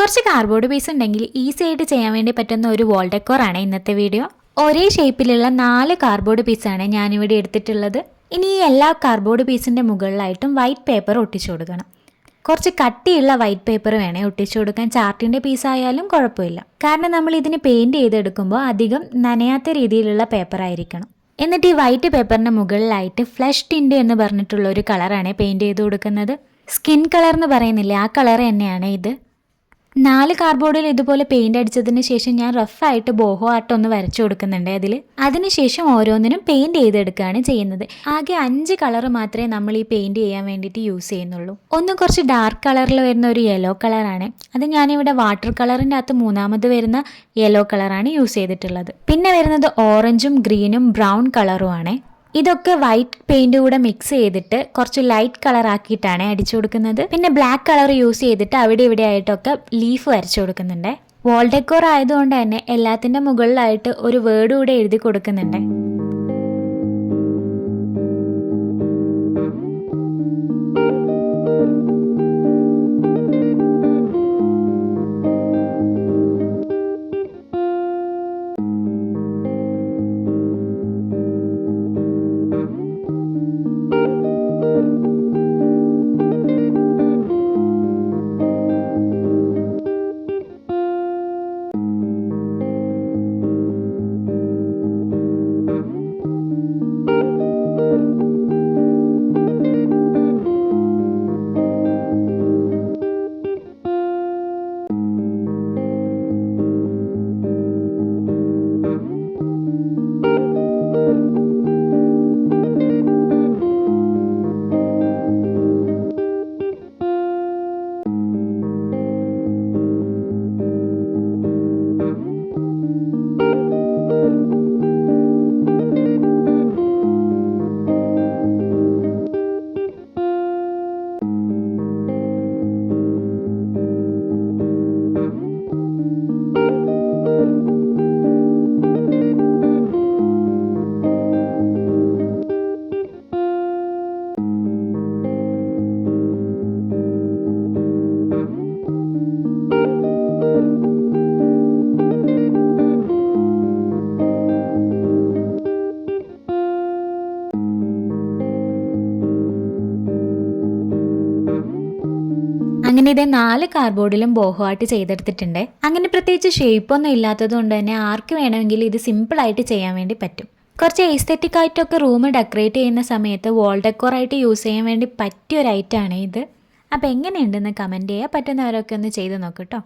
കുറച്ച് cardboard piece ഉണ്ടെങ്കിൽ easy ആയിട്ട് ചെയ്യാൻ വേണ്ടി പറ്റുന്ന ഒരു വാൾ ഡെക്കോറാണ് ഇന്നത്തെ വീഡിയോ. ഒരേ ഷേപ്പിലുള്ള 4 കാർഡ്ബോർഡ് പീസാണ് ഞാനിവിടെ എടുത്തിട്ടുള്ളത്. ഇനി ഈ എല്ലാ കാർഡ്ബോർഡ് പീസിൻ്റെ മുകളിലായിട്ടും വൈറ്റ് പേപ്പർ ഒട്ടിച്ചു കൊടുക്കണം. കുറച്ച് കട്ടിയുള്ള വൈറ്റ് പേപ്പർ വേണേ ഒട്ടിച്ചു കൊടുക്കാൻ. ചാർട്ടിൻ്റെ പീസായാലും കുഴപ്പമില്ല, കാരണം നമ്മൾ ഇതിന് പെയിൻറ് ചെയ്തെടുക്കുമ്പോൾ അധികം നനയാത്ത രീതിയിലുള്ള പേപ്പർ ആയിരിക്കണം. എന്നിട്ട് ഈ വൈറ്റ് പേപ്പറിൻ്റെ മുകളിലായിട്ട് ഫ്ലഷ് ടിൻറ്റ് എന്ന് പറഞ്ഞിട്ടുള്ള ഒരു കളറാണ് പെയിൻറ് ചെയ്ത് കൊടുക്കുന്നത്. സ്കിൻ കളർ എന്ന് പറയുന്നില്ലേ, ആ കളർ തന്നെയാണ് ഇത്. 4 കാർഡ്ബോർഡിൽ ഇതുപോലെ പെയിൻ്റ് അടിച്ചതിന് ശേഷം ഞാൻ റഫായിട്ട് ബോഹോ ആർട്ട് ഒന്ന് വരച്ചു കൊടുക്കുന്നുണ്ട് അതിൽ. അതിനുശേഷം ഓരോന്നിനും പെയിൻറ് ചെയ്തെടുക്കുകയാണ് ചെയ്യുന്നത്. ആകെ 5 കളർ മാത്രമേ നമ്മൾ ഈ പെയിൻറ് ചെയ്യാൻ വേണ്ടിയിട്ട് യൂസ് ചെയ്യുന്നുള്ളൂ. ഒന്ന് കുറച്ച് ഡാർക്ക് കളറിൽ വരുന്ന ഒരു യെല്ലോ കളറാണ്. അത് ഞാനിവിടെ വാട്ടർ കളറിൻ്റെ അകത്ത് 3ാമത് വരുന്ന യെല്ലോ കളറാണ് യൂസ് ചെയ്തിട്ടുള്ളത്. പിന്നെ വരുന്നത് ഓറഞ്ചും ഗ്രീനും ബ്രൗൺ കളറുമാണ്. ഇതൊക്കെ വൈറ്റ് പെയിന്റ് കൂടെ മിക്സ് ചെയ്തിട്ട് കുറച്ച് ലൈറ്റ് കളർ ആക്കിയിട്ടാണ് അടിച്ചു കൊടുക്കുന്നത്. പിന്നെ ബ്ലാക്ക് കളർ യൂസ് ചെയ്തിട്ട് അവിടെ ഇവിടെ ആയിട്ടൊക്കെ ലീഫ് വരച്ചു കൊടുക്കുന്നുണ്ട്. വാൾ ഡെക്കോർ ആയതുകൊണ്ട് തന്നെ എല്ലാത്തിൻ്റെ മുകളിലായിട്ട് ഒരു വേർഡ് കൂടെ എഴുതി കൊടുക്കുന്നുണ്ട്. അങ്ങനെ ഇതേ 4 കാർഡ്ബോർഡിലും ബോഹോ ആർട്ട് ചെയ്തെടുത്തിട്ടുണ്ട്. അങ്ങനെ പ്രത്യേകിച്ച് ഷേപ്പൊന്നും ഇല്ലാത്തത് കൊണ്ട് തന്നെ ആർക്ക് വേണമെങ്കിലും ഇത് സിമ്പിളായിട്ട് ചെയ്യാൻ വേണ്ടി പറ്റും. കുറച്ച് എസ്തെറ്റിക് ആയിട്ടൊക്കെ റൂം ഡെക്കറേറ്റ് ചെയ്യുന്ന സമയത്ത് വാൾ ഡെക്കോറായിട്ട് യൂസ് ചെയ്യാൻ വേണ്ടി പറ്റിയ ഒരു ഐറ്റമാണ് ഇത്. അപ്പോൾ എങ്ങനെയുണ്ടെന്ന് കമൻറ്റ് ചെയ്യുക. പറ്റുന്നവരൊക്കെ ഒന്ന് ചെയ്ത് നോക്കട്ടോ.